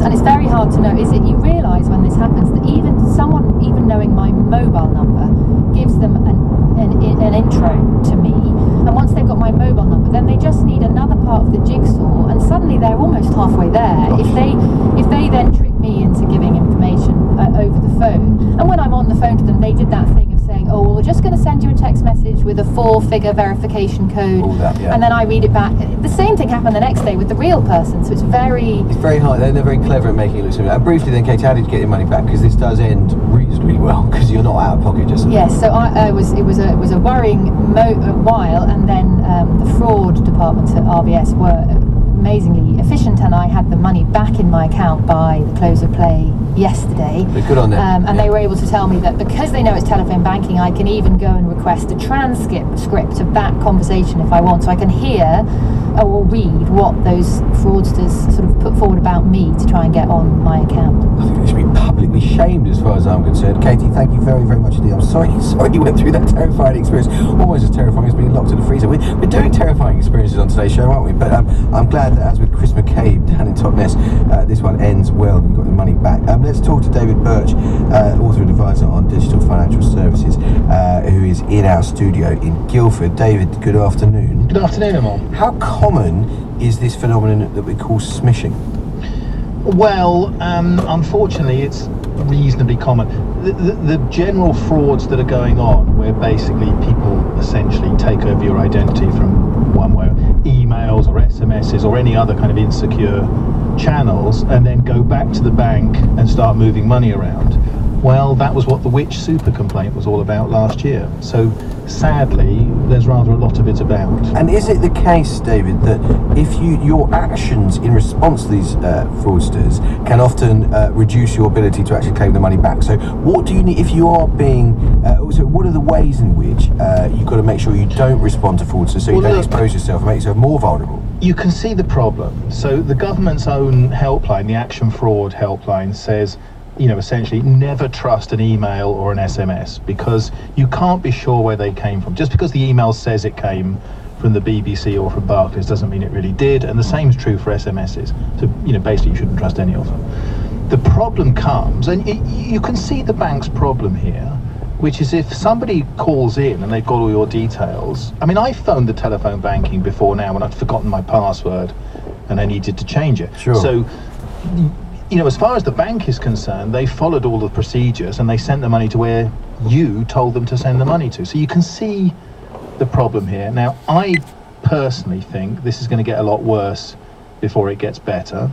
and it's very hard to know. Is it you realise when this happens that someone knowing my mobile number gives them an intro to me, and once they've got my mobile number, then they just need another part of the jigsaw, and suddenly they're almost halfway there. If they then trick me into giving information over the phone, and when I'm on the phone to them, they did that thing of saying, oh, well, we're just going to send you a text message with a 4-figure verification code, and then I read it back. The same thing happened the next day with the real person, so it's very hard. They're very clever at making it look simple. And briefly then, Katie, how did you get your money back? Because this does end reasonably well, because you're not out of pocket just. Yes, so it was a worrying while, and then the fraud department at RBS were amazingly efficient, and I had the money back in my account by the close of play yesterday. Good on them. And they were able to tell me that because they know it's telephone banking, I can even go and request a transcript of that conversation if I want, so I can hear or read what those fraudsters sort of put forward about me to try and get on my account. I think they should be publicly shamed as far as I'm concerned. Katie, thank you very, very much indeed. I'm sorry you went through that terrifying experience, almost as terrifying as being locked in the freezer. We're doing terrifying experiences on today's show, aren't we? But I'm glad that, as with Chris McCabe down in Totnes, this one ends well and you got the money back. Let's talk to David Birch, author and advisor on digital financial services, who is in our studio in Guildford. David, good afternoon. Good afternoon, Emil. How common is this phenomenon that we call smishing? Well, unfortunately, it's reasonably common. The general frauds that are going on, where basically people essentially take over your identity from one way, emails or SMSs or any other kind of insecure channels, and then go back to the bank and start moving money around. Well, that was what the Which Super complaint was all about last year. So sadly, there's rather a lot of it about. And is it the case, David, that if your actions in response to these fraudsters can often reduce your ability to actually claim the money back? So what do you need if you are being, so what are the ways in which you've got to make sure you don't respond to fraudsters, so you don't expose yourself and make yourself more vulnerable? You can see the problem. So the government's own helpline, the Action Fraud helpline, says, essentially never trust an email or an SMS, because you can't be sure where they came from. Just because the email says it came from the BBC or from Barclays doesn't mean it really did, and the same is true for SMSs. So, basically you shouldn't trust any of them. The problem comes, and you can see the bank's problem here, which is if somebody calls in and they've got all your details. I mean, I phoned the telephone banking before now when I'd forgotten my password and I needed to change it. Sure. So, as far as the bank is concerned, they followed all the procedures and they sent the money to where you told them to send the money to. So you can see the problem here. Now, I personally think this is going to get a lot worse before it gets better.